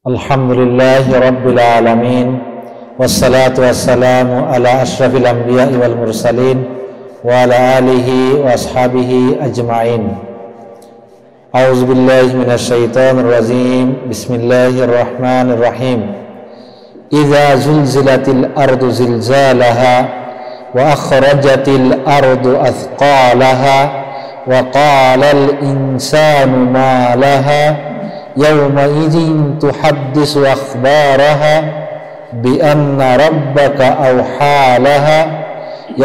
আলহামদুলিল্লাহি রাব্বিল আলামিন ওয়াসসালাতু ওয়াসসালামু আলা আশরাফিল আমবিয়া'i ওয়াল মুরসালিন ওয়া আলা আলিহি ওয়া আসহাবিহি আজমাইন। আউযু বিল্লাহি মিনাশ শাইতানির রাজীম। বিসমিল্লাহির রহমানির রহিম। ইযা যুলজিলাতিল আরদু জিলজালাহা ওয়া আখরাজাতিল আরদু আথqালাহা ওয়া ক্বালাল ইনসানু মা লাহা يومئذ تحدث أخبارها بأن ربك أوحى لها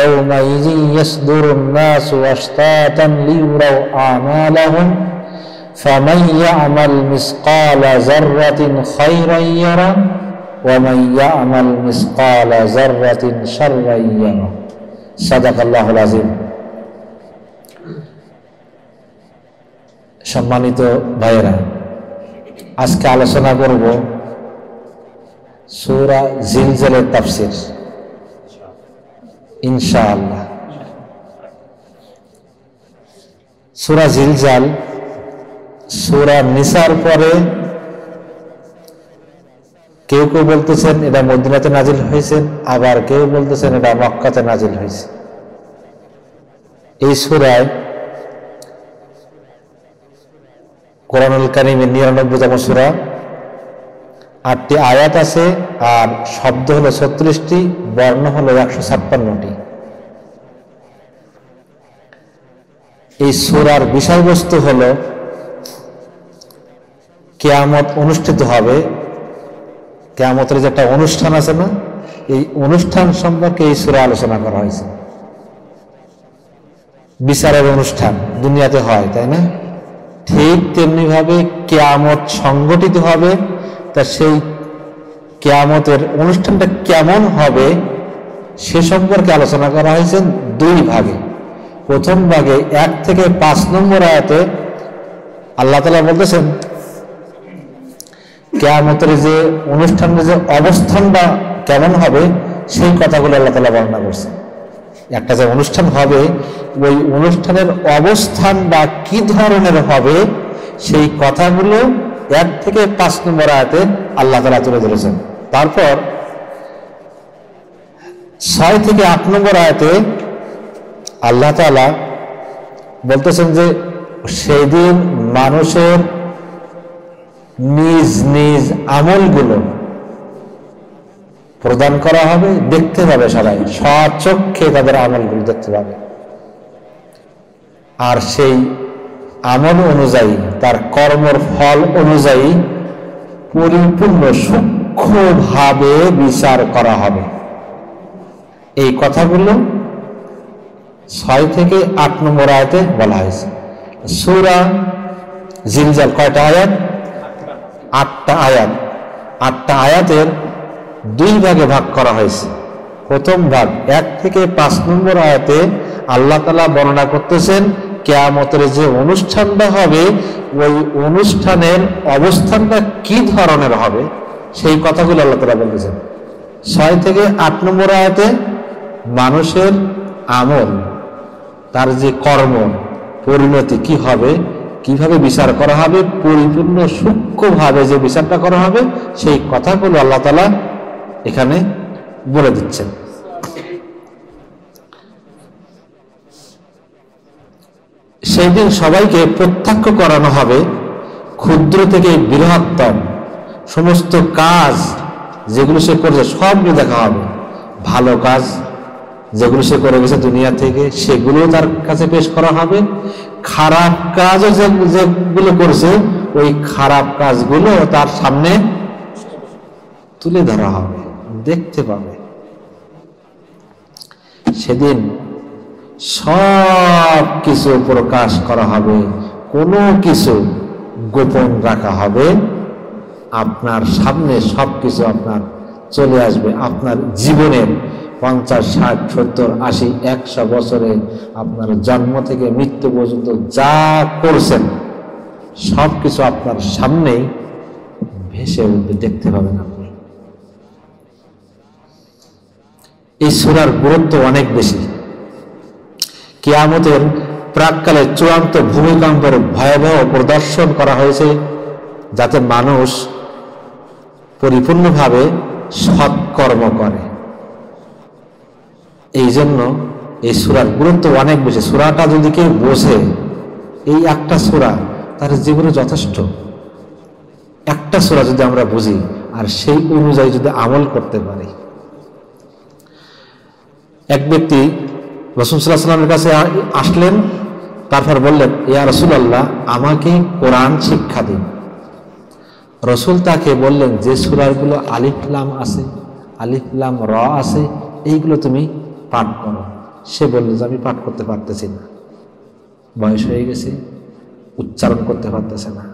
يومئذ يصدر الناس أشتاتا ليروا أعمالهم فمن يعمل مثقال ذرة خيرا يره ومن يعمل مثقال ذرة شرا يره صدق الله العظيم। সম্মানিত ভাইয়েরা, আজকে আলোচনা করব সূরা জিলজালের তাফসীর ইনশাআল্লাহ। সূরা জিলজাল সূরা নিসার পরে কেউ কেউ বলতেছেন এটা মদিনাতে নাজিল হয়েছে, আবার কেউ বলতেছেন এটা মক্কাতে নাজিল হয়েছে। এই সূরায় কোরআনুল কারীমের ৯৯তম সূরা, ৮টি আয়াত আছে, আর শব্দ হলো ৩৬টি, বর্ণ হলো ১৫৬টি। এই সূরার বিষয়বস্তু হলো কিয়ামত অনুষ্ঠিত হবে। কিয়ামতের যে একটা অনুষ্ঠান আছে না, এই অনুষ্ঠান সম্পর্কে এই সূরা আলোচনা করা হয়েছে। বিচারের অনুষ্ঠান দুনিয়াতে হয়, তাই না? ঠিক তেমনি ভাবে কিয়ামত সংগঠিত হবে। তা সেই কিয়ামতের অনুষ্ঠানটা কেমন হবে সে সম্পর্কে আলোচনা করা হয়েছে দুই ভাগে। প্রথম ভাগে ১ থেকে ৫ নম্বর আয়াতে আল্লাহ তাআলা বলতেছেন কিয়ামতের যে অনুষ্ঠানের যে অবস্থানটা কেমন হবে সেই কথাগুলো আল্লাহ তাআলা বর্ণনা করছেন। একটা যে অনুষ্ঠান হবে ওই অনুষ্ঠানের অবস্থান বা কি ধরনের হবে সেই কথাগুলো ১ থেকে ৫ নম্বর আয়াতে আল্লাহ তাআলা তুলে ধরেছেন। তারপর ৬ থেকে ৮ নম্বর আয়াতে আল্লাহ তাআলা বলতেছেন যে সেদিন মানুষের নিজ নিজ আমলগুলো প্রদান করা হবে, দেখতে পাবে, সবাই স্বচক্ষে তাদের আমলগুলো দেখতে পাবে। আর সেই আমল অনুযায়ী, তার কর্মের ফল অনুযায়ী পরিপূর্ণ সূক্ষ্মভাবে বিচার করা হবে। এই কথাগুলো ৬ থেকে ৮ নম্বর আয়াতে বলা হয়েছে। সূরা জিলজাল কয়টা আয়াত? ৮টা আয়াত। ৮টা আয়াতের ২ ভাগে ভাগ করা হয়েছে। প্রথম ভাগ ১ থেকে ৫ নম্বর আয়াতে আল্লাহ তাআলা বর্ণনা করতেছেন কিয়ামতের যে অনুষ্ঠানটা হবে ওই অনুষ্ঠানের অবস্থানটা কি ধরনের হবে সেই কথাগুলো আল্লাহ তাআলা বলতেছেন। ৬ থেকে ৮ নম্বর আয়াতে মানুষের আমল, তার যে কর্ম পরিণতি কি হবে, কিভাবে বিচার করা হবে, পরিপূর্ণ সূক্ষ্মভাবে যে বিচারটা করা হবে সেই কথাগুলো আল্লাহ তাআলা এখানে বলে দিচ্ছেন। সেই দিন সবাইকে প্রত্যক্ষ করানো হবে, ক্ষুদ্র থেকে বৃহত্তম সমস্ত কাজ যেগুলো সে করেছে সবগুলো দেখা হবে। ভালো কাজ যেগুলো সে করে গেছে দুনিয়া থেকে সেগুলো তার কাছে পেশ করা হবে। খারাপ কাজও যেগুলো করেছে ওই খারাপ কাজগুলো তার সামনে তুলে ধরা হবে, দেখতে পাবে। সেদিন সব কিছু প্রকাশ করা হবে, কোনো কিছু গোপন রাখা হবে। আপনার সামনে সব কিছু আপনার চলে আসবে। আপনার জীবনের ৫০, ৬০, ৭০, ৮০, ১০০ বছরে আপনার জন্ম থেকে মৃত্যু পর্যন্ত যা করছেন সব কিছু আপনার সামনেই ভেসে উঠবে, দেখতে পাবেন আপনি। এই সূরার গুরুত্ব অনেক বেশি। কিয়ামতের প্রাককালে চূড়ান্ত ভূমিকম্পের ভয়াবহ প্রদর্শন করা হয়েছে যাতে মানুষ পরিপূর্ণভাবে সৎকর্ম করে। এই জন্য এই সূরার গুরুত্ব অনেক বেশি। সূরাটা যদি কেউ বোঝে, এই একটা সূরা তার জীবনে যথেষ্ট। একটা সূরা যদি আমরা বুঝি আর সেই অনুযায়ী যদি আমল করতে পারি। এক ব্যক্তি রাসূল সাল্লাল্লাহু আলাইহি ওয়াসাল্লামের কাছে আসলেন, তারপর বললেন, ইয়া রাসূলুল্লাহ, আমাকে কোরআন শিক্ষা দিন। রাসূল তাকে বললেন, যে সূরাগুলো আলিফ লাম আছে, আলিফ লাম র আছে, এইগুলো তুমি পাঠ করো। সে বলল যে আমি পাঠ করতে পারতেছি না, বয়স হয়ে গেছে, উচ্চারণ করতে পারতেছে না।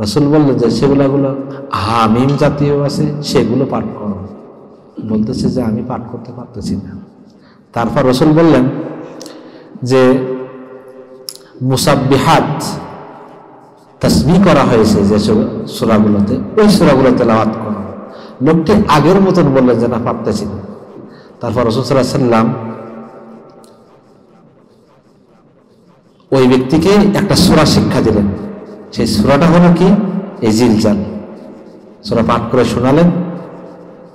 রাসূল বললেন যে সেগুলো হামিম জাতীয় আছে, সেগুলো পাঠ করো। বলতেছে যে আমি পাঠ করতে পারতেছি না। তারপর রাসূল বললেন যে মুসাব্বিহাত তাসবিহ করা হয়েছে যে সূরাগুলোতে, ওই সূরাগুলো তেলাওয়াত করো। লোকটি আগের মতন বললেন যে না, পারতেছি না। তারপর রাসূল সাল্লাল্লাহু আলাইহি ওয়াসাল্লাম ওই ব্যক্তিকে একটা সূরা শিক্ষা দিলেন। সেই সূরাটা হলো কি? এই জিলজাল। সূরা পাঠ করে শোনালেন।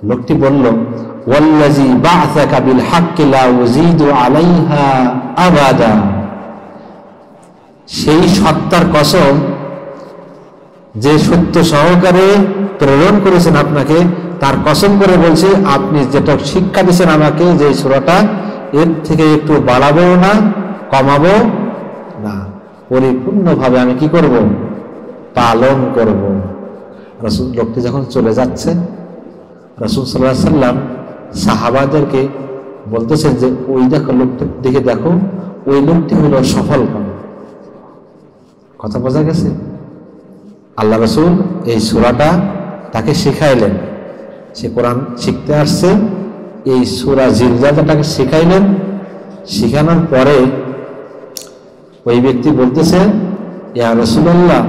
লোকটি বলল, ওয়াল্লাযী বা'আসাকা বিল হাক্কি লা উযীদু আলাইহা আবাদা, সেই সত্তার কসম যে সত্য সহকারে প্রেরণ করেছেন আপনাকে, তার কসম করে বলছে, আপনি যেটা শিক্ষা দিয়েছেন আমাকে, যে সূরাটা, এর থেকে একটু বাড়াবো না, কমাবো না, পরিপূর্ণভাবে আমি কি করব? পালন করব। রাসূল লোকটি যখন চলে যাচ্ছেন, রাসূল সাল্লাল্লাহু আলাইহি ওয়াসাল্লাম সাহাবাদেরকে বলতেছেন যে ওই দেখো, লোকটার দিকে দেখো, ওই লোকটি হলো সফল কাম। কথা বোঝা গেছে? আল্লাহ রাসূল এই সূরাটা তাকে শিখাইলেন। সে কোরআন শিখতে আসছে, এই সূরা জিলজালটা তাকে শিখাইলেন। শিখানোর পরে ওই ব্যক্তি বলতেছে, ইয়া রাসূলুল্লাহ,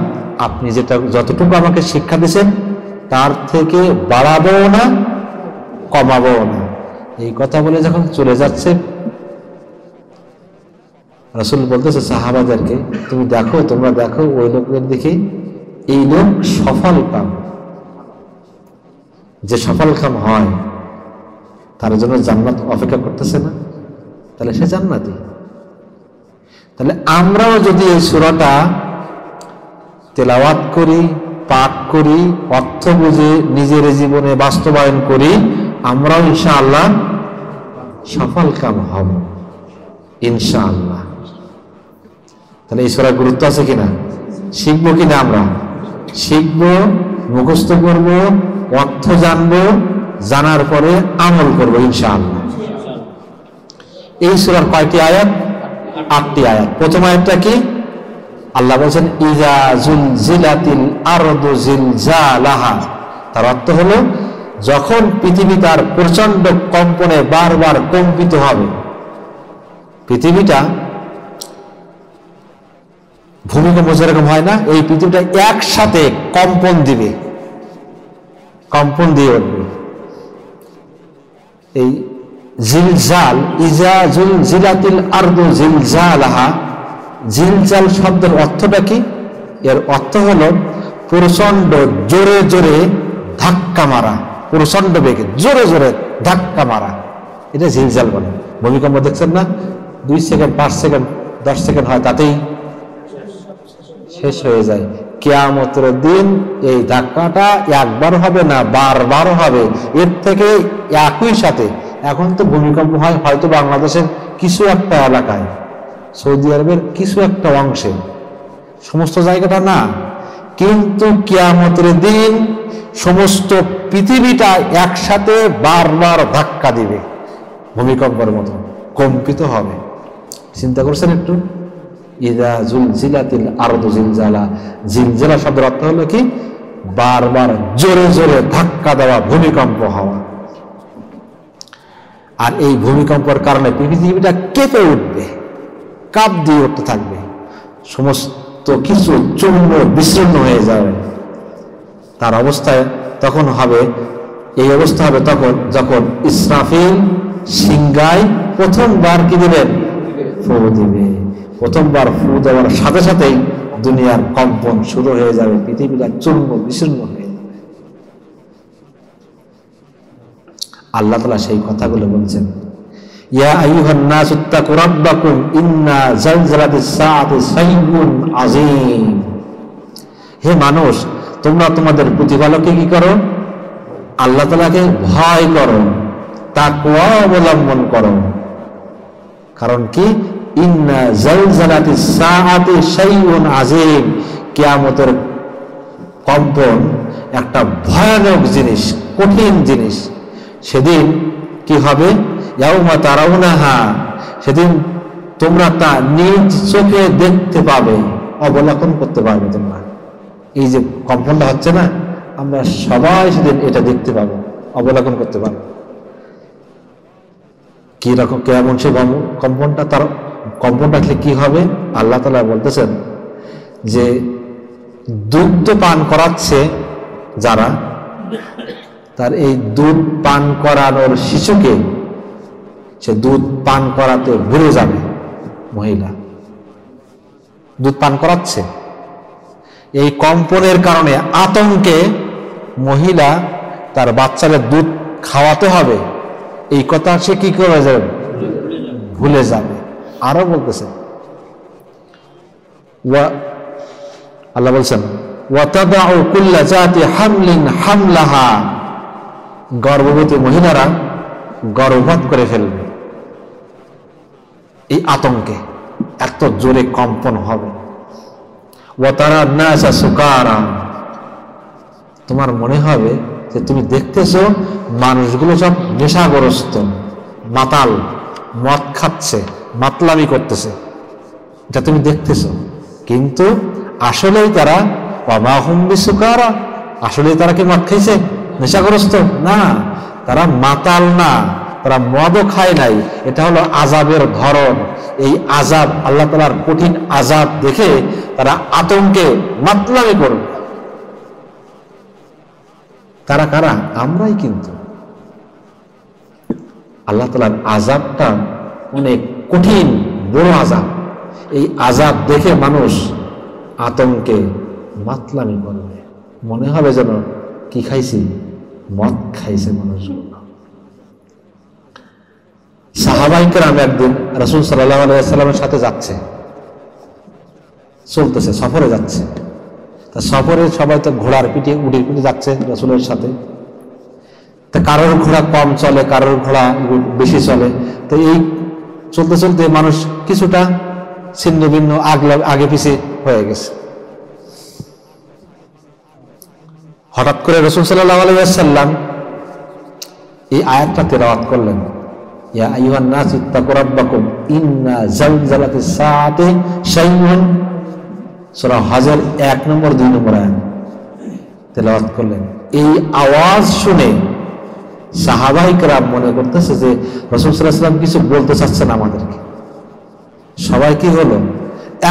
আপনি যেটা যতটুকু আমাকে শিক্ষা দিয়েছেন তার থেকে বাড়াবো না, কমাবো না। এই কথা বলে যখন চলে যাচ্ছে, রাসূল বলতেছে সাহাবাদেরকে, তুমি দেখো, তোমরা দেখো ওই লোকের দিকে, এই লোক সফল কাম। যে সফল কাম হয় তার জন্য জান্নাত অপেক্ষা করতেছে না, তাহলে সে জান্নাতি। তাহলে আমরাও যদি এই সূরাটা তেলাওয়াত করি, পাঠ করি, অর্থ বুঝে নিজের জীবনে বাস্তবায়ন করি, আমরাও ইনশাআল্লাহ সফল কাম হব ইনশাআল্লাহ। তাহলে এই সূরার গুরুত্ব আছে কিনা? শিখবো কিনা? আমরা শিখবো, মুখস্থ করব, অর্থ জানবো, জানার পরে আমল করব ইনশাআল্লাহ। এই সূরার কয়টি আয়াত? 8টি আয়াত। প্রথম আয়াতটা কি? আল্লাহ বলেন, ইযা জুলজিলাতিল আরদু জিলজালাহা। তার অর্থ হলো, যখন পৃথিবী তার প্রচন্ড কম্পনে বারবার কম্পিত হবে। পৃথিবীটা ভূমিকম্প যেরকম হয় না, এই পৃথিবীটা একসাথে কম্পন দিবে, কম্পন দিয়ে উঠবে। এই জিলজাল, ইজা জুলজিলাতিল আরদু জিলজালাহা, জিলজাল শব্দের অর্থটা কি? এর অর্থ হলো প্রচন্ড জোরে জোরে ধাক্কা মারা, প্রচন্ড বেগে জোরে জোরে ধাক্কা মারা, এটা জিলজাল বলে। ভূমিকম্প দেখছেন না, 2 সেকেন্ড, 5 সেকেন্ড, 10 সেকেন্ড হয়, তাতেই শেষ হয়ে যায়। কিয়ামতের দিন এই ধাক্কাটা একবার হবে না, বারবার হবে। এর থেকে একই সাথে, এখন তো ভূমিকম্প হয় হয়তো বাংলাদেশের কিছু একটা এলাকায়, সৌদি আরবের কিছু একটা অংশে, সমস্ত জায়গাটা না, কিন্তু কিয়ামতের দিন সমস্ত পৃথিবীটা একসাথে বারবার ধাক্কা দিবে, ভূমিকম্পের মতো কম্পিত হবে। চিন্তা করছেন একটু? ইযা জুলজিলাতিল আরদু জিলজালা, জিলজালা শব্দের অর্থ হলো কি? বারবার জোরে জোরে ধাক্কা দেওয়া, ভূমিকম্প হওয়া। আর এই ভূমিকম্পের কারণে পৃথিবীটা কেঁপে উঠবে, কাঁপ দিয়ে উঠতে থাকবে, সমস্ত কিছু চূর্ণ বিচূর্ণ হয়ে যাবে। তার অবস্থায় তখন হবে, এই অবস্থা হবে তখন যখন ইসরাফিল সিংহায় প্রথমবার কি দিবেন? ফু দিবে। প্রথমবার ফু দেওয়ার সাথে সাথেই দুনিয়ার কম্পন শুরু হয়ে যাবে, পৃথিবীটা চূর্ণ বিচূর্ণ হয়ে যাবে। আল্লাহ তাআলা সেই কথাগুলো বলছেন, ইয়া আইয়ুহান নাস ইত্তাকু রাব্বাকুম ইন্না জালজালাতিস সাআতি শাইউন আযীম। হে মানুষ, তোমরা তোমাদের প্রতিপালককে কি করো? আল্লাহ তাআলাকে ভয় করো, তাকওয়া অবলম্বন করো। কারণ কি? ইন্না জালজালাতিস সাআতি শাইউন আযীম, কিয়ামতের কম্পন একটা ভয়ানক জিনিস, কঠিন জিনিস। সেদিন কি হবে? ইয়াউমা তারাউনাহা, সেদিন তোমরা তা নিজ চোখে দেখতে পাবে, অবলোকন করতে পারবে তোমরা। এই যে কম্পনটা হচ্ছে না, আমরা সবাই সেদিন এটা দেখতে পাবো, অবলোকন করতে পারবো। কি রকম, কেমন সে কম্পনটা? তার কম্পনটা কি হবে? আল্লাহ তাআলা বলতেছেন যে দুগ্ধ পান করাচ্ছে যারা, তার এই দুধ পান করানোর শিশুকে সে দুধ পান করাতে ভুলে যাবে। মহিলা দুধ পান করাচ্ছে, এই কম্পনের কারণে আতঙ্কে মহিলা তার বাচ্চাকে দুধ খাওয়াতে হবে, এই কথা সে কি করে যাবে? ভুলে যাবে। আরো বলতেছে, আল্লাহ বলছেন ওয়াতাদাউ কুল্লা জাতি হামলিন হামলাহা, গর্ভবতী মহিলারা গর্ভপাত করে ফেলবে এই আতঙ্কে, এত জোরে কম্পন হবে। ওয়াতারা নাসা সুকারা, তোমার মনে হবে যে তুমি দেখতেছো মানুষগুলো সব নেশাগ্রস্ত, মাতাল, মদ খাচ্ছে, মাতলামি করতেছে, এটা তুমি দেখতেছো। কিন্তু আসলেই তারা ওয়ামা হুম বিসুকারা, আসলেই তারা কি মদ খাইছে, নেশাগ্রস্ত না, তারা মাতাল না, তারা মদও খায় নাই। এটা হলো আযাবের ধরন। এই আযাব, আল্লাহ তাআলার কঠিন আযাব দেখে তারা আতঙ্কে মাতলামি করবে। তারা কারা? আমরাই। কিন্তু আল্লাহ তাআলার আযাবটা অনেক কঠিন, বড় আযাব। এই আযাব দেখে মানুষ আতঙ্কে মাতলামি করবে, মনে হবে যেন কি খাইছি, মদ খাইছে মানুষগুলো। সাহাবায়ে কেরাম একদিন রাসূল সাল্লাল্লাহু আলাইহি ওয়াসাল্লামের সাথে যাচ্ছে, চলতেছে, সফরে যাচ্ছে। তা সফরে সবাই তো ঘোড়ার পিঠে, উটের পিঠে যাচ্ছে রাসূলের সাথে। তা কারোর ঘোড়া কম চলে, কারোর ঘোড়া বেশি চলে। তো এই চলতে চলতে মানুষ কিছুটা ছিন্ন ভিন্ন, আগে পিছিয়ে হয়ে গেছে। হঠাৎ করে রাসূল সাল্লাল্লাহু আলাইহি ওয়াসাল্লাম এই আয়াতটা তেলাওয়াত করলেন, ইয়া আইয়ুহান নাস ইত্তাকু রাব্বাকুম ইন্না জালজালাতিস সাআতি শাইউন, সূরা হজের 1 নম্বর 2 নম্বর আয়াত তেলাওয়াত করলেন। এই আওয়াজ শুনে সাহাবায়ে কেরাম মনে করতেছে যে রাসূল সাল্লাল্লাহু আলাইহি ওয়াসাল্লাম কিছু বলতে চাচ্ছেন আমাদেরকে। সবাই কি হলো?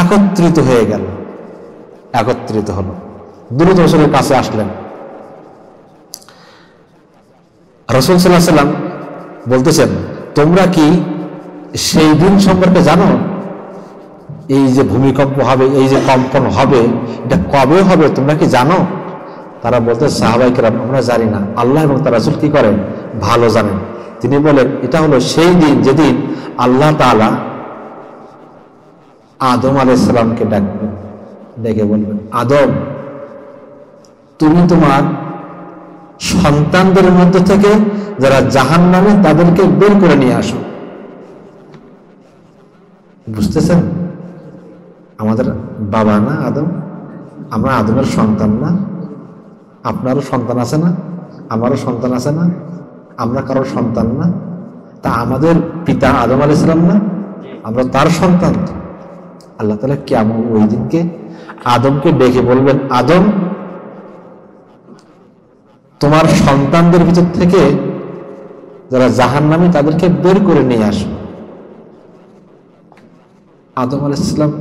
একত্রিত হয়ে গেল, একত্রিত হলো, দ্রুত রাসূলের কাছে আসলেন। রাসূল সাল্লাল্লাহু আলাইহি ওয়াসাল্লাম বলতেছেন, তোমরা কি সেই দিন সম্পর্কে জানো? এই যে ভূমিকম্প হবে, এই যে কম্পন হবে, এটা কবে হবে তোমরা কি জানো? তারা বলতে, সাহাবায়ে কেরাম আমরা জানি না, আল্লাহ এবং তার রাসূল কি করেন ভালো জানেন। তিনি বলেন, এটা হলো সেই দিন যেদিন আল্লাহ তাআলা আদম আলাইহিস সালামকে ডাকবেন, ডেকে বলবেন, আদম তুমি তোমার সন্তানদের মধ্য থেকে যারা জাহান্নামী তাদেরকে বের করে নিয়ে আসো। বুঝতেছেন? আমাদের বাবা না আদম, আমরা আদমের সন্তান না? আপনারও সন্তান আছে না? আমারও সন্তান আছে না? আমরা কারোর সন্তান না? তা আমাদের পিতা আদম আলাইহিস সালাম না? আমরা তার সন্তান। আল্লাহ তাআলা কিয়ামত ওই দিনকে আদমকে ডেকে বলবেন, আদম তোমার সন্তানদের ভিতর থেকে যারা জাহান্নামী তাদেরকে বের করে নিয়ে আসো। আদম আলাইহিস সালাম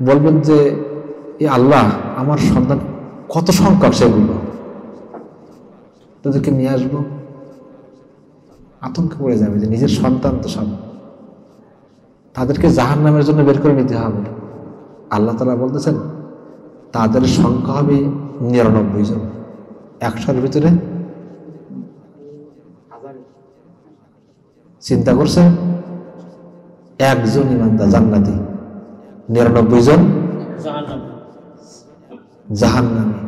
বলবেন যে, আল্লাহ আমার সন্তান কত সংখ্যক, সেগুলো তাদেরকে নিয়ে আসবো। আতঙ্কে পড়ে যাবে যে নিজের সন্তান তো সব, তাদেরকে জাহান্নামের জন্য বের করে নিতে হবে। আল্লাহ তাআলা বলতেছেন তাদের সংখ্যা হবে 99 জন। 100-এর ভিতরে চিন্তা করছেন? একজন ইমানদার জান্নাতি, 99 জন জাহান্নামী।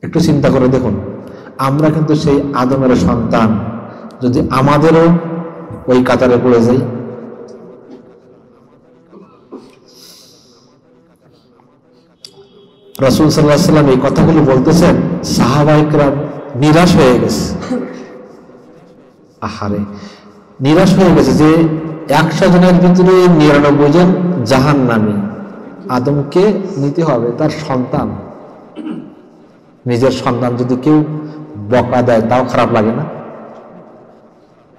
একটু চিন্তা করে দেখুন, আমরা কিন্তু সেই আদমের সন্তান, যদি আমাদেরও ওই কাতারে পড়ে যাই। রাসূল সাল্লাল্লাহু আলাইহি ওয়াসাল্লাম এই কথাগুলো বলতেছেন, সাহাবায়ে কেরাম নিরাশ হয়ে গেছে। আহারে, নিরাশ হয়ে গেছে যে 100 জনের ভিতরে 99 জন জাহান্নামী। আদমকে নিতে হবে, তার সন্তান, নিজের সন্তান যদি কেউ বকা দেয় তাও খারাপ লাগে না?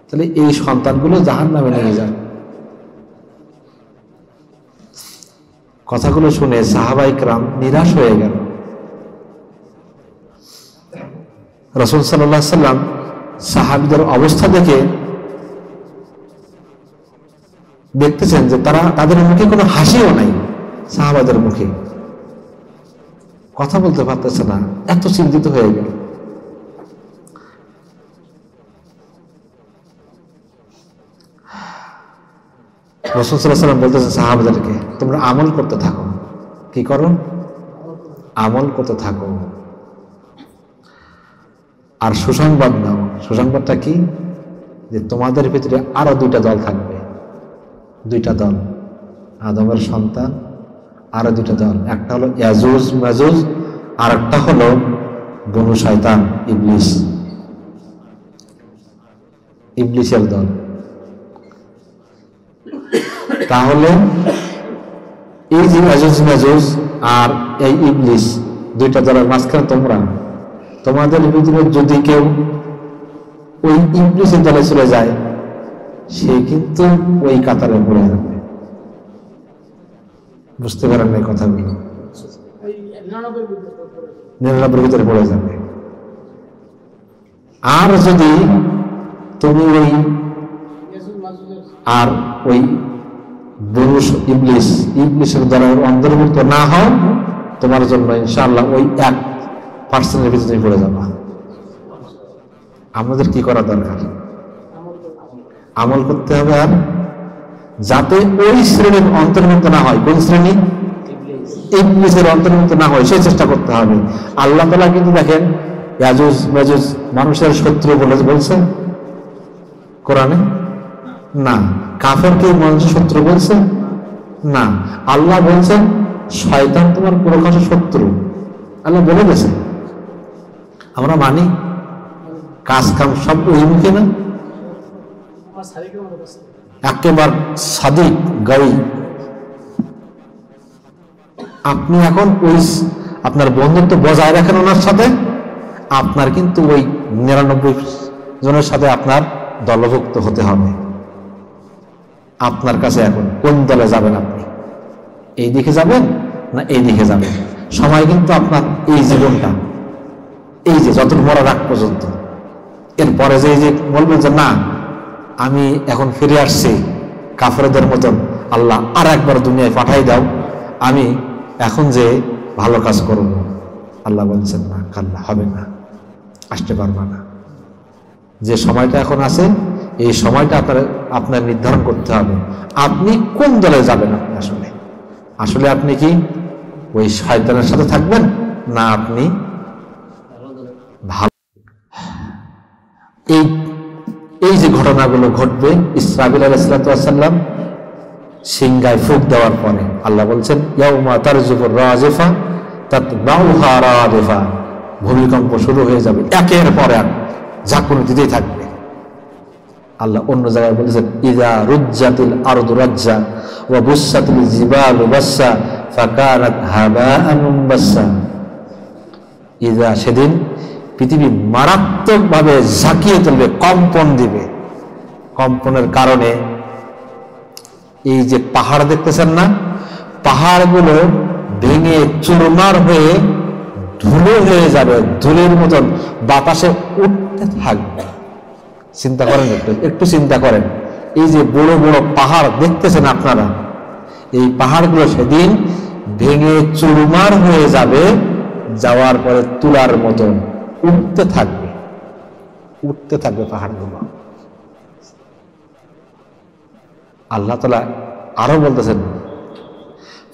তাহলে এই সন্তানগুলো জাহান্নামে নিয়ে যায়। কথাগুলো শুনে সাহাবায়ে কেরাম নিরাশ হয়ে গেল। রাসূল সাল্লাল্লাহু আলাইহি ওয়াসাল্লাম সাহাবীদের অবস্থা দেখে দেখতেছেন যে তাদের মুখে কোনো হাসিও নাই, সাহাবাদের মুখে কথা বলতে পারতেছে না, এত চিন্তিত হয়ে গেল। রাসূল সাল্লাল্লাহু আলাইহি ওয়াসাল্লাম বলতেছেন সাহাবাদেরকে, তোমরা আমল করতে থাকো। কি করো? আমল করতে থাকো। আর সুসংবাদ নাও। সুসংবাদটা কি? যে তোমাদের ভিতরে আরো 2টা দল থাকবে। 2টা দল, আদমের সন্তান, আরো 2টা দল। একটা হলো ইয়াজুজ মাজুজ, আর একটা হলো বনু শয়তান, ইবলিসের দল। তাহলে এই যে ইয়াজুজ মাজুজ আর এই ইবলিস, 2টা দলের মাঝখানে তোমাদের ভিতরে যদি কেউ ওই ইবলিসের দলে চলে যায়, সে কিন্তু ওই কাতারে পড়ে যাবে। বুঝতে পারেন না কথাগুলো? 99 ভিতরে পড়ে যাবে। আর যদি তুমি ওই ইবলিসের দলের অন্তর্ভুক্ত না হও, তোমার জন্য ইনশাআল্লাহ ওই 1% ভিতরে পড়ে যাবা। আমাদের কি করা দরকার? আমল করতে হবে, আর যাতে ওই শ্রেণীর অন্তর্ভুক্ত না হয়। কোন শ্রেণী? ইবলিসের অন্তর্ভুক্ত না হয়, সেই চেষ্টা করতে হবে। আল্লাহ তাআলা কিন্তু দেখেন, ইয়াজুজ মাজুজ মানুষের শত্রু বলে বলছেন কোরআনে? না। কাফেরকে মানুষের শত্রু বলছেন? না। আল্লাহ বলছেন শয়তান তোমার প্রকাশ্য শত্রু, আল্লাহ বলে গেছে। আমরা মানি? কাজ কাম সব ওই মুখে না, একেবারে সাদিক গাই। আপনি এখন ওই আপনার বন্ধুত্ব বজায় রাখেন ওনার সাথে, আপনার কিন্তু ওই 99 জনের সাথে আপনার দলভুক্ত হতে হবে। আপনার কাছে এখন কোন দলে যাবেন? আপনি এই দিকে যাবেন না এই দিকে যাবেন? সময় কিন্তু আপনার এই জীবনটা, এই যে যত মরা রাগ পর্যন্ত, এরপরে যে বলবেন যে না আমি এখন ফিরে আসছি কাফেরদের মতন, আল্লাহ আর একবার দুনিয়ায় পাঠাই দাও, আমি এখন যে ভালো কাজ করব, আল্লাহ বলছেন না, কাল্লা, হবে না, আসতে পারবা না। যে সময়টা এখন আছে, এই সময়টা আপনার নির্ধারণ করতে হবে আপনি কোন দলে যাবেন। আপনি আসলে আপনি কি ওই শয়তানের সাথে থাকবেন, না আপনি ভালো? এই যে ঘটনাগুলো ঘটবে, ইসরাফিল আলাইহিস সালাম সিংহায় ফুঁক দেওয়ার পরে আল্লাহ বলছেন ইয়াউমা তারজুফুর রাজিফা তাতবাউহা রাদিফা, ভূমিকম্প শুরু হয়ে যাবে, একের পর এক ঝাঁকুনি দিতেই থাকবে। আল্লাহ অন্য জায়গায় বলেছেন ইযা রুজ্জাতিল আরদু রাজ্জা ওয়া বুসাতিল জিবালু বাসসা ফাকানাত হাবাআন মুনবাসসা। ইযা, সেদিন পৃথিবী মারাত্মকভাবে ঝাঁকিয়ে তুলবে, কম্পন দিবে। কম্পনের কারণে এই যে পাহাড় দেখতেছেন না, পাহাড়গুলো ভেঙে চুরমার হয়ে ধুলো হয়ে যাবে, ধুলের মতন বাতাসে উঠতে থাকবে। চিন্তা করেন, একটু চিন্তা করেন। এই যে বড় বড় পাহাড় দেখতেছেন আপনারা, এই পাহাড়গুলো সেদিন ভেঙে চুরমার হয়ে যাবে, যাওয়ার পরে তুলার মতন উঠতে থাকবে পাহাড়গুলো। আল্লাহ তাআলা আরো বলতেছেন,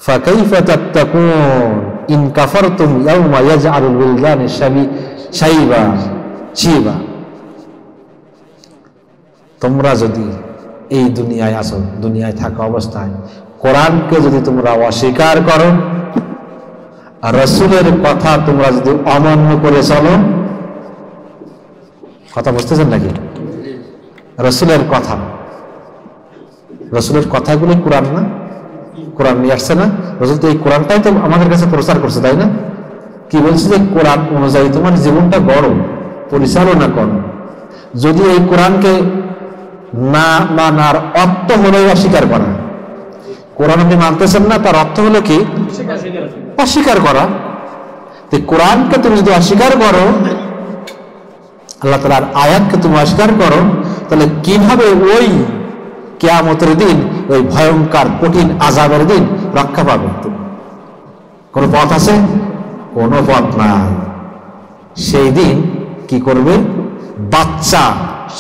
ফাকাইফা তাত্তাকুন ইন কাফারতুম ইয়াওমা ইয়াজআলুল বিলদানি শাইবা চিবা। তোমরা যদি এই দুনিয়ায় আসো, দুনিয়ায় থাকা অবস্থায় কোরআনকে যদি তোমরা অস্বীকার করো, আর রাসূলের কথা তোমরা যদি অমান্য করে চলো, কথা বুঝতেছেন নাকি? রাসূলের কথাগুলো কোরআন না? কোরআন নিয়ে আসছে না? রাসূল তো এই কোরআনটাই তো আমাদের কাছে প্রচার করছে, তাই না? কি বলছে যে কোরআন অনুযায়ী তোমার জীবনটা গড়ো, পরিচালনা করো। যদি এই কোরআনকে না মানার অর্থ হলো অস্বীকার করা, কোরআন আপনি মানতেছেন না, তার অর্থ হলো কি? অস্বীকার করা। তো কোরআনকে তুমি যদি অস্বীকার করো, আল্লাহ তাআলার আয়াতকে তুমি অস্বীকার করো, তাহলে কিভাবে ওই কিয়ামতের দিন, ওই ভয়ঙ্কর কঠিন আযাবের দিন রক্ষা পাবে? কোন পথ আছে? কোনো পথ নাই। সেই দিন কি করবে? বাচ্চা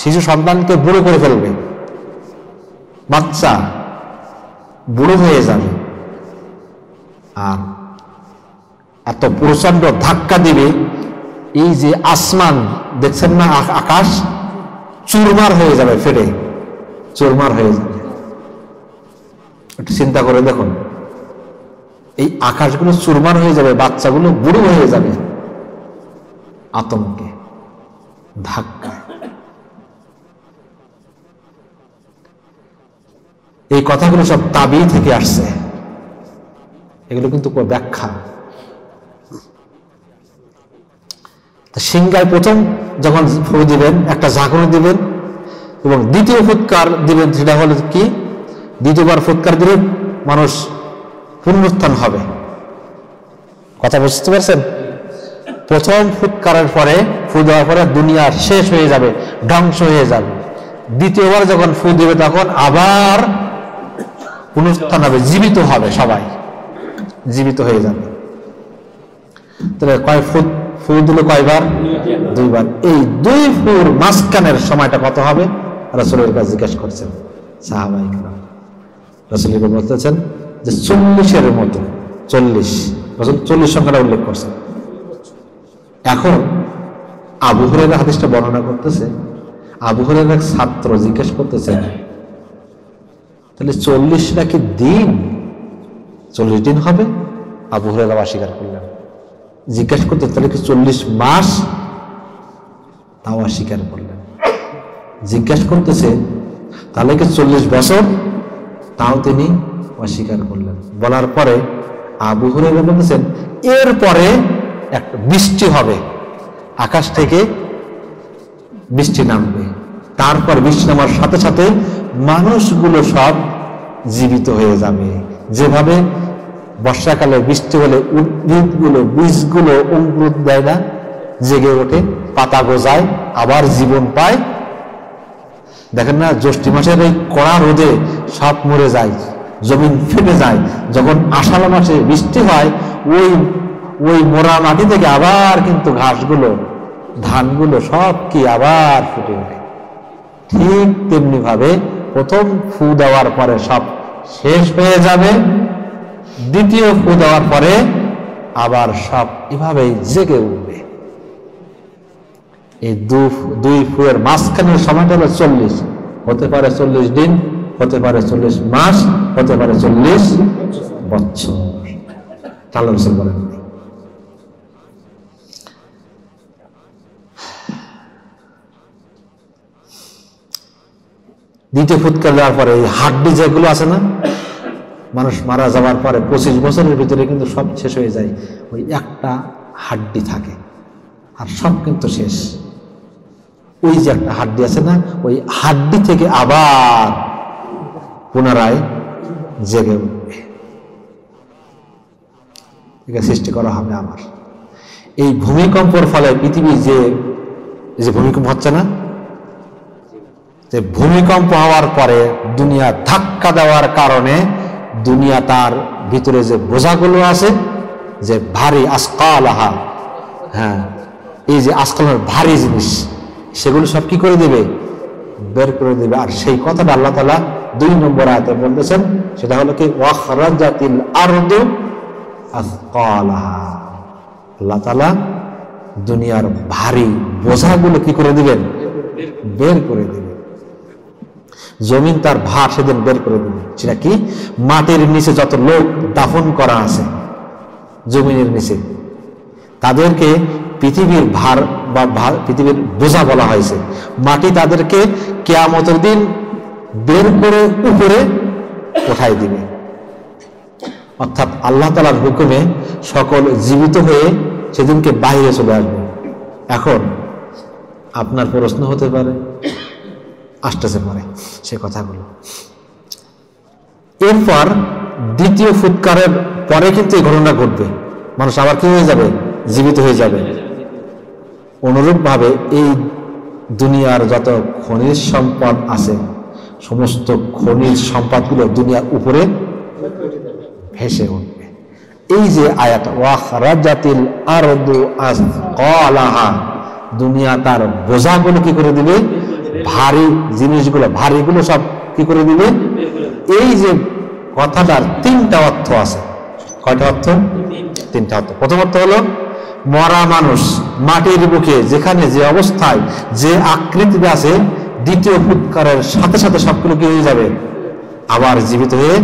শিশু সন্তানকে বুড়ো করে ফেলবে, বাচ্চা বুড়ো হয়ে যাবে, আর এত প্রচন্ড ধাক্কা দিবে, এই যে আসমান দেখছেন না, আকাশ চুরমার হয়ে যাবে, ফেটে চুরমার হয়ে যাবে। একটু চিন্তা করে দেখুন, এই আকাশগুলো চুরমার হয়ে যাবে, বাচ্চাগুলো বুড়ো হয়ে যাবে আতঙ্কে, ধাক্কায়। এই কথাগুলো সব তাবি থেকে আসছে, এগুলো কিন্তু ব্যাখ্যা। সিংহায় প্রথম যখন ফু দিবেন, একটা ঝাঁকুনি দিবেন, এবং দ্বিতীয় ফুৎকার দিবেন, সেটা হলো কি? দ্বিতীয়বার ফুৎকার দিলে মানুষ পুনরুত্থান হবে। কথা বুঝতে পারছেন? প্রথম ফুৎকারের পরে, ফু দেওয়ার পরে দুনিয়া শেষ হয়ে যাবে, ধ্বংস হয়ে যাবে। দ্বিতীয়বার যখন ফু দিবে, তখন আবার পুনরুত্থান হবে, জীবিত হবে, সবাই জীবিত হয়ে যাবে। তাহলে কয় ফু দিল কয়বার? দুইবার। এই দুই ফুর মাঝখানের সময়টা কত হবে? রাসূলের কাছে জিজ্ঞাসা করছেন সাহাবায়ে কেরাম। রাসূল বলতেছেন যে 40-এর মতো, 40। রাসূল 40 সংখ্যাটা উল্লেখ করছেন। এখন আবু হুরায়রা হাদিসটা বর্ণনা করতেছে, আবু হুরায়রার এক ছাত্র জিজ্ঞেস করতেছেন, তাহলে 40টা কি দিন? 40 দিন হবে? আবু হুরায়রা অস্বীকার করলেন। জিজ্ঞাসা করতে, তাহলে কি 40 মাস? তাও অস্বীকার করলেন। জিজ্ঞাসা করতেছে, তাহলে কি 40 বছর? তাও তিনি অস্বীকার করলেন। বলার পরে আবু হুরায়রা বলতেছেন, এরপরে একটা বৃষ্টি হবে, আকাশ থেকে বৃষ্টি নামবে, তারপর বৃষ্টি নামার সাথে সাথে মানুষগুলো সব জীবিত হয়ে যাবে। যেভাবে বর্ষাকালে বৃষ্টি হলে উদ্ভিদগুলো, বীজগুলো অঙ্কুর দেয় না, জেগে ওঠে, পাতা গজায়, আবার জীবন পায়। দেখেন না, জ্যৈষ্ঠ মাসের এই কড়া রোদে সব মরে যায়, জমিন ফেটে যায়। যখন আষাঢ় মাসে বৃষ্টি হয়, ওই মোরা মাটি থেকে আবার কিন্তু ঘাসগুলো, ধানগুলো সব কি আবার ফুটে ওঠে। ঠিক তেমনি ভাবে প্রথম ফু দেওয়ার পরে সব শেষ হয়ে যাবে, দ্বিতীয় ফু দেওয়ার পরে আবার সব এভাবেই জেগে উঠবে। এই দুই ফুয়ের মাঝখানের সময়টা হলো 40। হতে পারে 40 দিন, হতে পারে 40 মাস, হতে পারে 40 বছর। আল্লাহ রাসূল বলেন, দ্বিতীয় ফুৎকার দেওয়ার পরে এই হাড্ডি যেগুলো আছে না, মানুষ মারা যাওয়ার পরে 25 বছরের ভিতরে কিন্তু সব শেষ হয়ে যায়, ওই একটা হাড্ডি থাকে, আর সব কিন্তু শেষ। ওই যে একটা হাড্ডি আছে না, ওই হাড্ডি থেকে আবার পুনরায় জেগে উঠবে, এটা সৃষ্টি করা হবে আবার। এই ভূমিকম্পের ফলে পৃথিবী যে ভূমিকম্প হচ্ছে না, যে ভূমিকম্প হওয়ার পরে দুনিয়া ধাক্কা দেওয়ার কারণে দুনিয়া তার ভিতরে যে বোঝাগুলো আছে, যে ভারী আসকালাহা, হ্যাঁ, এই যে আসকালের ভারী জিনিস, সেগুলো সব কি করে দেবে? বের করে দেবে। আর সেই কথাটা আল্লাহ তাআলা 2 নম্বর আয়াতে বলতেছেন, সেটা হলো কি ওয়াখরাজাতিল আরদু আসকালাহা। আল্লাহ তাআলা দুনিয়ার ভারী বোঝাগুলো কি করে দিবেন? বের করে দিবেন। জমিন তার ভার সেদিন বের করে দিবে। সেটা কি? মাটির নিচে যত লোক দাফন করা আছে জমিনের নিচে, তাদেরকে পৃথিবীর ভার বা পৃথিবীর বোঝা বলা হয়েছে। মাটি তাদেরকে কিয়ামতের দিন বের করে উপরে উঠাই দিবে। অর্থাৎ আল্লাহ তাআলার হুকুমে সকল জীবিত হয়ে সেদিনকে বাইরে চলে আসবে। এখন আপনার প্রশ্ন হতে পারে, আসতেছে পরে সে কথাগুলো। এরপর দ্বিতীয় ফুৎকারের পরে কিন্তু এই ঘটনা ঘটবে, মানুষ আবার কি হয়ে যাবে? জীবিত হয়ে যাবে। অনুরূপভাবে এই দুনিয়ার যত খনিজ সম্পদ আছে, সমস্ত খনিজ সম্পদগুলো দুনিয়ার উপরে ভেসে উঠবে। এই যে আয়াত ওয়াখরাজাতিল আরদু আসকালাহা, দুনিয়া তার বোঝাগুলো কি করে দিবে? ভারী জিনিসগুলো, ভারীগুলো সব কি করে দিবে? এই যে কথাটার 3টা অর্থ আছে। কয়টা অর্থ? 3টা অর্থ। প্রথম অর্থ হলো মরা মানুষ মাটির বুকে যেখানে যে অবস্থায় যে আকৃতিতে আছে, দ্বিতীয় ফুৎকারের সাথে সাথে সবগুলো কি হয়ে যাবে? আবার জীবিত হয়ে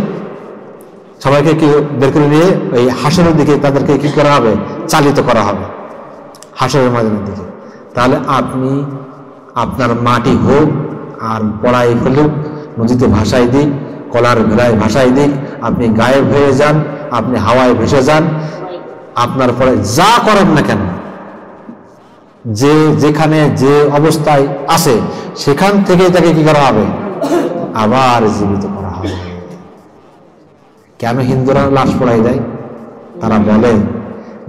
সবাইকে কি বের করে নিয়ে এই হাসরের দিকে তাদেরকে কি করা হবে? চালিত করা হবে হাসরের ময়দানের দিকে। তাহলে আপনি আপনার মাটি হোক আর পড়াই ফেলুক, নদীতে ভাসাই দিক, কলার ভেলায় ভাসাই দিক, আপনি গায়েব হয়ে যান, আপনি হাওয়ায় ভেসে যান, আপনার পরে যা করেন না কেন, যে যেখানে যে অবস্থায় আছে সেখান থেকে তাকে কি করা হবে? আবার জীবিত করা হবে। কেন হিন্দুরা লাশ পড়াই দেয়? তারা বলে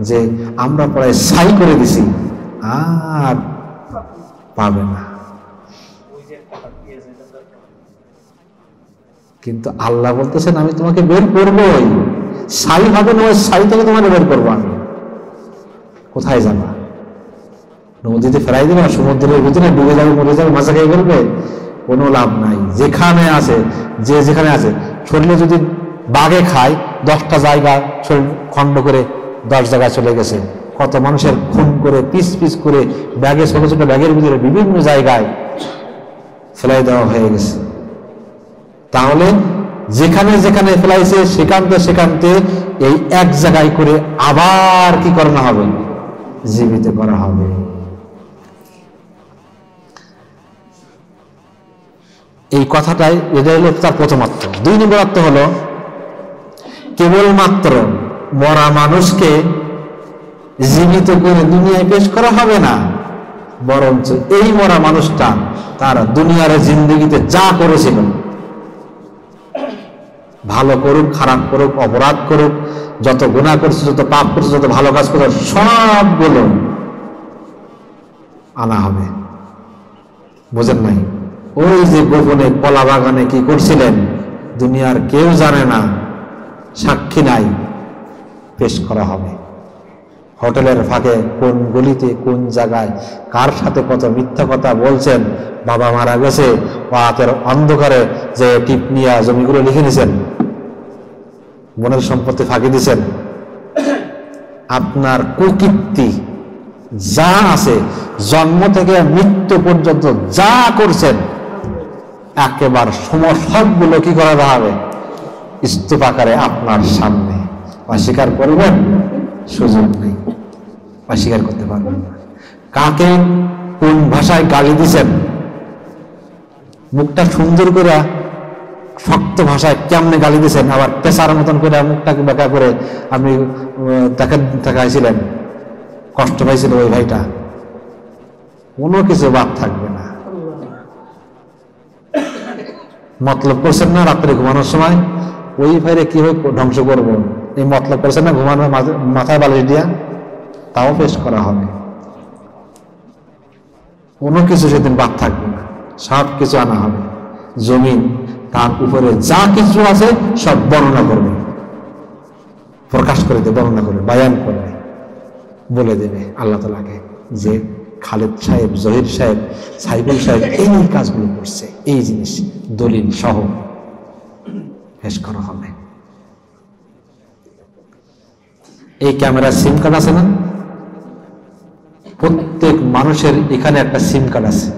যে আমরা পড়ায় ছাই করে দিছি, আর পাবে না। কিন্তু আল্লাহ বলতেছেন আমি তোমাকে বের করবোই, ছাই হবে না, ওই ছাই থেকে তোমাকে বের করবো আমি। কোথায় যাবা? নদীতে ফেরাই দিবে, সমুদ্রের ভিতরে ডুবে যাবে, মরে যাবে, মাছা খেয়ে ফেলবে, কোনো লাভ নাই। যেখানে আছে, যে যেখানে আছে, শরীরে যদি বাঘে খায় 10টা জায়গা শরীর খণ্ড করে 10 জায়গায় চলে গেছে। কত মানুষের খুন করে পিস পিস করে ব্যাগে, ছোট ছোট ব্যাগের ভিতরে বিভিন্ন জায়গায় ফেলাই দেওয়া হয়ে গেছে। তাহলে যেখানে যেখানে ফেলাইছে সেখানতে এই এক জায়গায় করে আবার কি করানো হবে? জীবিত করা হবে। এই কথাটাই, এটা হলো তার প্রথম অর্থ। 2 নম্বর অর্থ হলো কেবলমাত্র মরা মানুষকে জীবিত করে দুনিয়ায় পেশ করা হবে না, বরঞ্চ এই মরা মানুষটা তার দুনিয়ার জিন্দগিতে যা করেছিল, ভালো করুক খারাপ করুক অপরাধ করুক, যত গুনাহ করছে, যত পাপ করছে, যত ভালো কাজ করছে, সবগুলো আনা হবে। বুঝেন নাই? ওই যে গোপনে কলা বাগানে কি করছিলেন দুনিয়ার কেউ জানে না, সাক্ষী নাই, পেশ করা হবে। হোটেলের ফাঁকে কোন গলিতে কোন জায়গায় কার সাথে কত মিথ্যা কথা বলছেন, বাবা মারা গেছে, রাতের অন্ধকারে যে টিপ নিয়ে জমিগুলো লিখে নিছেন, বোনের সম্পত্তি ফাঁকি দিছেন, আপনার কুকীর্তি যা আছে জন্ম থেকে মৃত্যু পর্যন্ত যা করছেন একেবারে সবগুলো কি করা হবে? স্তূপ আকারে আপনার সামনে। অস্বীকার করবেন? সুযোগ নেই, অস্বীকার করতে পারবেন না। কাকে কোন ভাষায় গালি দিছেন, মুখটা সুন্দর করে শক্ত ভাষায় কেমনে গালি দিছেন, আবার পেশার মতন করে মুখটাকে বেঁকা করে আপনি দেখাইছিলেন, কষ্ট পাইছিল ওই ভাইটা, কোনো কিছু বাদ থাকবে না। মতলব করছেন না রাত্রে ঘুমানোর সময়, ওই ভাইরে কি হয় ধ্বংস করবো, এই মতলব করছেন না ঘুমানোর মাথায় বালিশ দিয়া, তাও পেশ করা হবে। কোনো কিছু সেদিন বাদ থাকবে না, সব কিছু আনা হবে। জমিন তার উপরে যা কিছু আছে সব বর্ণনা করবে, প্রকাশ করে দেবে, বর্ণনা করবে, বায়ান করবে, বলে দেবে আল্লাহ তাআলাকে যে খালেদ সাহেব, জহির সাহেব, সাইফুল সাহেব এই কাজগুলো করছে, এই জিনিস দলিল সহ পেশ করা হবে। এই ক্যামেরার সিম কার্ড আছে না, প্রত্যেক মানুষের এখানে একটা সিম কার্ড আছে,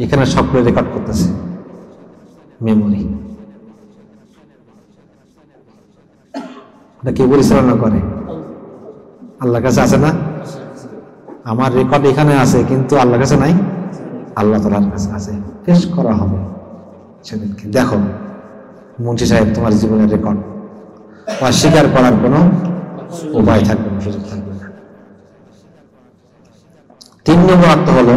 এখানে সবগুলো রেকর্ড করতেছে, মেমোরি। এটা কে পরিচালনা করে? আল্লাহর কাছে আছে না? আমার রেকর্ড এখানে আছে কিন্তু আল্লাহর কাছে নাই, আল্লাহ তাআলার কাছে আছে, পেশ করা হবে সেদিনকে। দেখো মুন্সি সাহেব, তোমার জীবনের রেকর্ড, অস্বীকার করার কোনো উপায় থাকবে না, সুযোগ থাকবে না। 3 নম্বর অর্থ হলো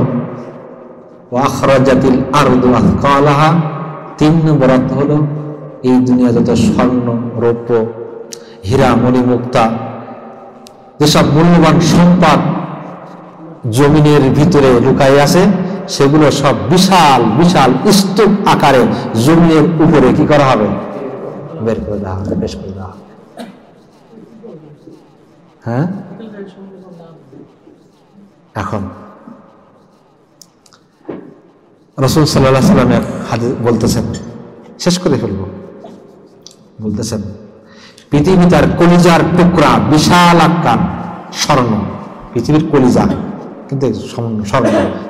ওয়াখরাজাতিল আরদু আথকালাহা। 3 নম্বর অর্থ হলো এই দুনিয়া যত স্বর্ণ, রৌপ্য, হীরা, মণি, মুক্তা, যেসব মূল্যবান সম্পদ জমিনের ভিতরে লুকাই আছে, সেগুলো সব বিশাল বিশাল স্তূপ আকারে জমিনের উপরে কি করা হবে? বের করে দেওয়া হবে, পেশ করে দেওয়া হবে। হ্যাঁ, এখন রাসূল সাল্লাল্লাহু আলাইহি ওয়াসাল্লাম হাদিস বলতেছেন, শেষ করে ফেলবো, বলতেছেন পৃথিবীতে আর কলিজার টুকরা বিশাল আকার স্বর্ণ, পৃথিবীর কলিজা কিন্তু স্বর্ণ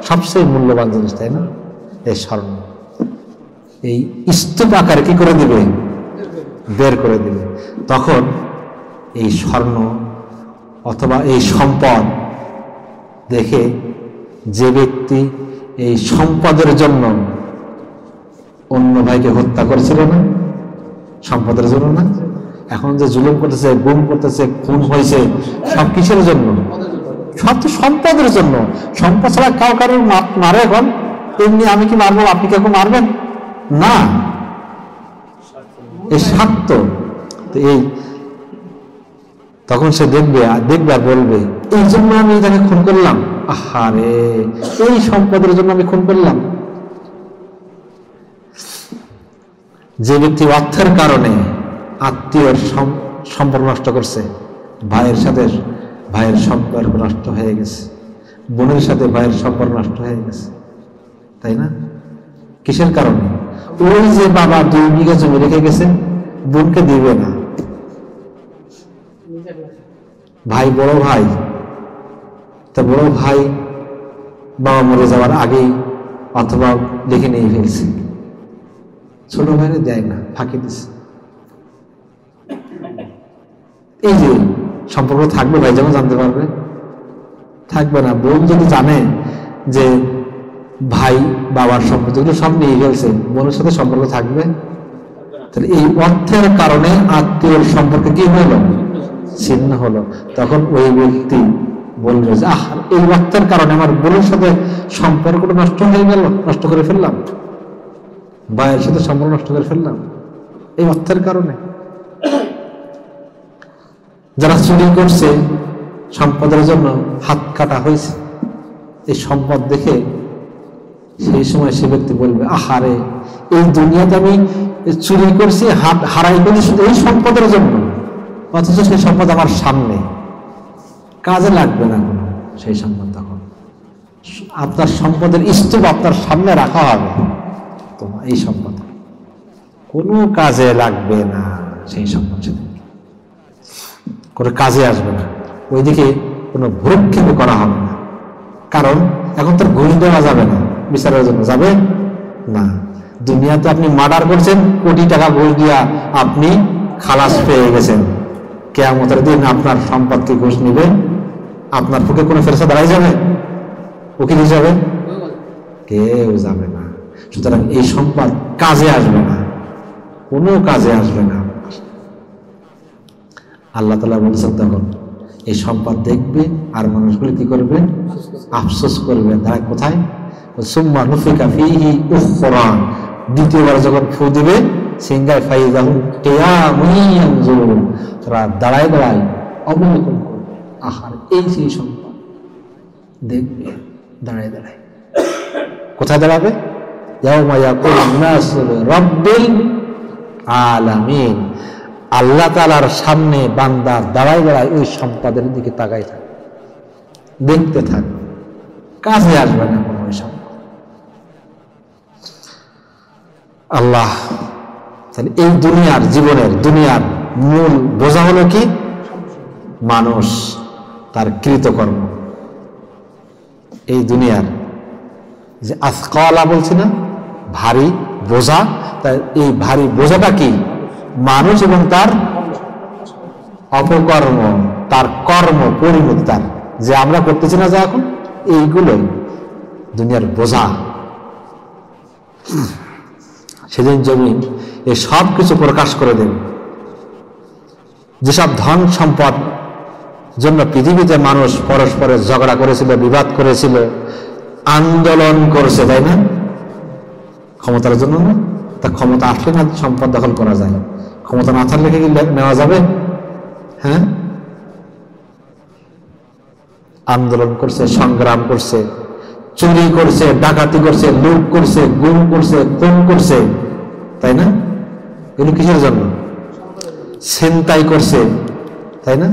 সবচেয়ে মূল্যবান জিনিস, তাই না? এই স্বর্ণ এই স্তূপ আকারে কি করে দিবে? বের করে দিবে। তখন এই স্বর্ণ অথবা এই সম্পদ দেখে যে ব্যক্তি এই সম্পদের জন্য অন্য ভাইকে হত্যা করেছিল না, সম্পদের জন্য না, এখন যে জুলুম করতেছে, গুম করতেছে, খুন হয়েছে, সব কিসের জন্য? সব তো সম্পদের জন্য। সম্পদ ছাড়া কারোর মারে এখন? এমনি আমি কি মারবো, আপনি কি এখন মারবেন না? এই স্বার্থ। এই তখন সে দেখবে আর বলবে, এই জন্য আমি তাকে খুন করলাম, আহারে এই সম্পদের জন্য আমি খুন করলাম। যে ব্যক্তি অর্থের কারণে আত্মীয়র সম্পর্ক নষ্ট করছে, ভাইয়ের সাথে ভাইয়ের সম্পর্ক নষ্ট হয়ে গেছে, বোনের সাথে ভাইয়ের সম্পর্ক নষ্ট হয়ে গেছে, তাই না? কিসের কারণে? ওই যে বাবা 2 বিঘা জমি রেখে গেছে, বোনকে দিবে না, ভাই বড় ভাই, তা বড় ভাই বাবা মরে যাওয়ার আগেই অথবা লিখে নিয়ে ফেলছে, ছোট ভাইরে দেয় না, ফাঁকি দিচ্ছে। এই যে সম্পর্ক থাকবে, ভাই যেমন জানতে পারবে, থাকবে না। বোন যদি জানে যে ভাই বাবার সম্পত্তিগুলো সব নিয়ে ফেলছে, বোনের সাথে সম্পর্ক থাকবে? তাহলে এই অর্থের কারণে আত্মীয়র সম্পর্ক কি হলো? ছিন্ন হলো। তখন ওই ব্যক্তি বলবে যে এই অর্থের কারণে আমার বোনের সাথে সম্পর্কটা নষ্ট হয়ে গেল, নষ্ট করে ফেললাম, ভাইয়ের সাথে সম্পর্ক নষ্ট করে ফেললাম এই অর্থের কারণে। যারা চুরি করছে সম্পদের জন্য হাত কাটা হয়েছে, এই সম্পদ দেখে সেই সময় সে ব্যক্তি বলবে, আহারে এই দুনিয়াতে আমি চুরি করছি, হাত হারাই করছি শুধু এই সম্পদের জন্য, অথচ সেই সম্পদ আমার সামনে, কাজে লাগবে না কোনো সেই সম্পদ। তখন আপনার সম্পদের স্তূপ আপনার সামনে রাখা হবে, তোমার এই সম্পদ কোনো কাজে লাগবে না, সেই সম্পদ কোনো কাজে আসবে না, ওইদিকে কোনো ভ্রুক্ষেপ করা হবে না। কারণ এখন তার ঘুষ দেওয়া যাবে না, বিচারের জন্য যাবে না। দুনিয়াতে আপনি মার্ডার করছেন, কোটি টাকা ঘুষ দিয়া আপনি খালাস পেয়ে গেছেন, কিয়ামতের দিন আপনার সম্পদকে ঘুষ নিবে, আপনার পক্ষে কোনো ফেরেশতা দাঁড়াই যাবে? উকিল হিসাবে কেউ যাবে না। সুতরাং এই সম্পদ কাজে আসবে না, কোনো কাজে আসবে না। আল্লাহ তাআলা বলছেন তখন এই সম্পদ দেখবে আর মানুষগুলো কি করবে? আফসোস করবে। তারা কোথায়? সুম্মা নুফিকা ফীহি উখরা, দ্বিতীয়বার যখন ফু দিবে সিংহায়, ফাইযাহুম কিয়ামুন ইয়ানজুরুন, তারা দাঁড়ায় দাঁড়ায় অবলোকন করবে। আহার এই সেই সম্পদ দেখবে দাঁড়ায় দাঁড়ায়। কোথায় দাঁড়াবে? ইয়াউমা ইয়াকুলুন নাসু লিরাব্বিল আলামিন। আল্লাহ তাআলার সামনে বান্দা দাঁড়ায় দাঁড়ায় ওই সম্পদের দিকে তাকাই থাকে, দেখতে থাকে, কাজে আসবে না কোনো ওই সম্পদ। আল্লাহ, তাহলে এই দুনিয়ার জীবনের দুনিয়ার মূল বোঝা হলো কি? মানুষ তার কৃতকর্ম। এই দুনিয়ার যে আসকালা বলছি না, ভারী বোঝা, তাই এই ভারী বোঝাটা কি? মানুষ এবং তার অপকর্ম, তার কর্ম পরিণতি, তার যে আমরা করতেছি না, যা এখন এইগুলোই দুনিয়ার বোঝা। সেদিন জমিন এই সব কিছু প্রকাশ করে দেবে। যেসব ধন সম্পদ জন্য পৃথিবীতে মানুষ পরস্পরের ঝগড়া করেছিল, বিবাদ করেছিল, আন্দোলন করেছে, তাই না? ক্ষমতার জন্য না? তা ক্ষমতা আসলে না সম্পদ দখল করা যায়, ক্ষমতা না থাকলে কি নেওয়া যাবে? হ্যাঁ, আন্দোলন করছে, সংগ্রাম করছে, চুরি করছে, ডাকাতি করছে, লুট করছে, গুম করছে, খুন করছে, তাই না? এগুলো কিসের জন্য? ছিনতাই করছে, তাই না?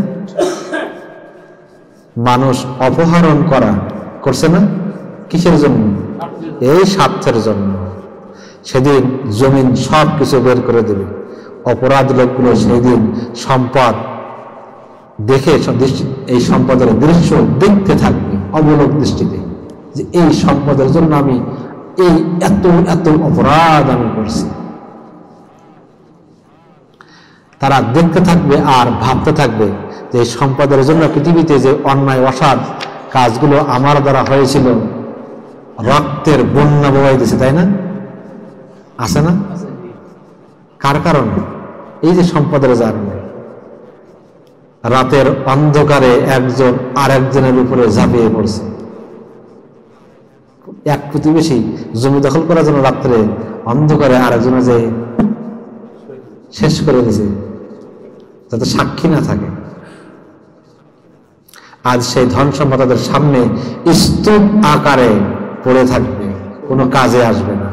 মানুষ অপহরণ করা করছে না? কিসের জন্য? এই স্বার্থের জন্য। সেদিন জমিন সব কিছু বের করে দেবে। অপরাধ লোকগুলো সেদিন সম্পদ দেখে এই সম্পদের দৃশ্য দেখতে থাকবে অবলোক দৃষ্টিতে, যে এই সম্পদের জন্য আমি এই এত এত অপরাধ আমি করছি। তারা দেখতে থাকবে আর ভাবতে থাকবে যে এই সম্পদের জন্য পৃথিবীতে যে অন্যায় অসৎ কাজগুলো আমার দ্বারা হয়েছিল, রক্তের বন্যা বয়ে দিয়েছে, তাই না? আছে না? কার কারণে? এই যে সম্পদের কারণে। রাতের অন্ধকারে একজন আর একজনের উপরে ঝাঁপিয়ে পড়ছে। এক প্রতিবেশী জমি দখল করার জন্য রাত্রে অন্ধকারে আরেকজনে যে শেষ করে দিয়েছে, যাতে সাক্ষী না থাকে। আজ সেই ধন সম্পদ তাদের সামনে স্তূপ আকারে পড়ে থাকবে, কোনো কাজে আসবে না।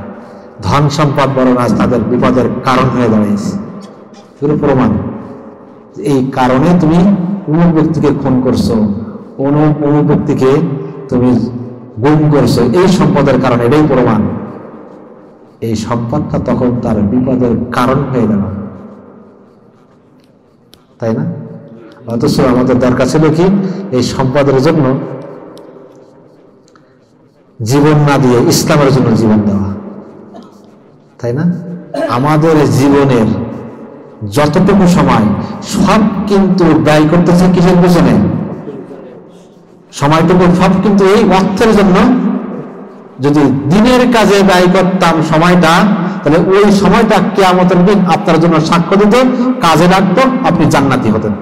ধন সম্পদ বরং আজ তাদের বিপদের কারণ হয়ে দাঁড়িয়েছে। এগুলো প্রমাণ। এই কারণে তুমি অমুক ব্যক্তিকে খুন করছো, অমুক ব্যক্তিকে তুমি গুম করছো, এই সম্পদের কারণে, এটাই প্রমাণ। এই সম্পদটা তখন তার বিপদের কারণ হয়ে গেল, তাই না? অথচ আমাদের দরকার ছিল কি? এই সম্পদের জন্য জীবন না দিয়ে ইসলামের জন্য জীবন দেওয়া, তাই না? আমাদের জীবনের যতটুকু সময় সব কিন্তু ব্যয় করতেছে কিসের পেছনে? সময়টুকু সব কিন্তু এই অর্থের জন্য। যদি দিনের কাজে ব্যয় করতাম সময়টা, তাহলে ওই সময়টা কিয়ামতের দিন আপনার জন্য সাক্ষ্য দিত, কাজে লাগতো, আপনি জান্নাতি হতেন।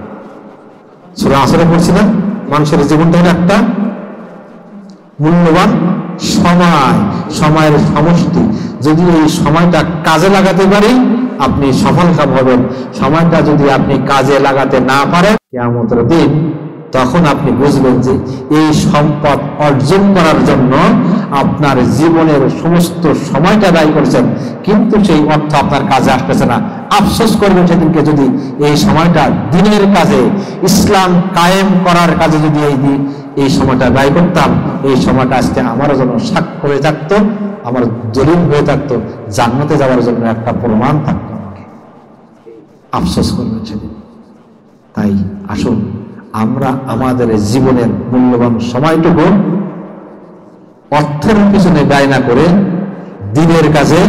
সূরা আসরে পড়ছি না, মানুষের জীবনটা হলো একটা মূল্যবান সময়, সময়ের সমষ্টি। যদি এই সময়টা কাজে লাগাতে পারি, আপনি সফল কাম হবেন। সময়টা যদি আপনি কাজে লাগাতে না পারেন, কিয়ামতের দিন তখন আপনি বুঝবেন যে এই সম্পদ অর্জন করার জন্য আপনার জীবনের সমস্ত সময়টা ব্যয় করছেন, কিন্তু সেই অর্থ আপনার কাজে আসতেছে না। আফসোস করবেন সেদিনকে, যদি এই সময়টা দিনের কাজে, ইসলাম কায়েম করার কাজে যদি এই সময়টা ব্যয় করতাম, এই সময়টা আজকে আমারও জন্য সাক্ষ্য হয়ে থাকতো, আমার দলিল হয়ে থাকতো, জান্নাতে যাওয়ার জন্য একটা প্রমাণ থাকতো আমাকে। আফসোস করবেন সেদিন। তাই আসুন আমরা আমাদের জীবনের মূল্যবান সময়টুকু অর্থের পিছনে ব্যয় না করে দিনের কাজে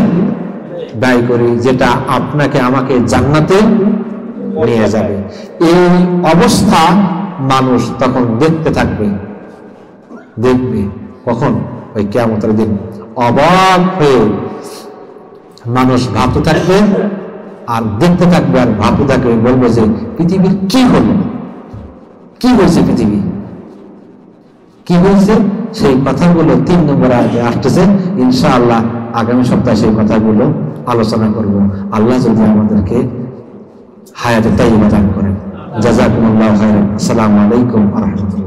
ব্যয় করি, যেটা আপনাকে আমাকে জান্নাতে নিয়ে যাবে। এই অবস্থা মানুষ তখন দেখতে থাকবে, দেখবে কখন? ওই কিয়ামতের দিন। অবাক হয়ে মানুষ ভাবতে থাকবে আর দেখতে থাকবে আর ভাবতে থাকবে, বলবে যে পৃথিবীর কি হলো, কি হয়েছে, পৃথিবী কি হয়েছে? সেই কথাগুলো 3 নম্বর আয়াতে আসতেছে। ইনশাআল্লাহ আগামী সপ্তাহে সেই কথাগুলো আলোচনা করব, আল্লাহ যদি আমাদেরকে হায়াতে তাইয়্যিবা দান করেন। জাযাকুমুল্লাহু খাইরান। আসসালামু আলাইকুম ওয়া রাহমাতুল্লাহ।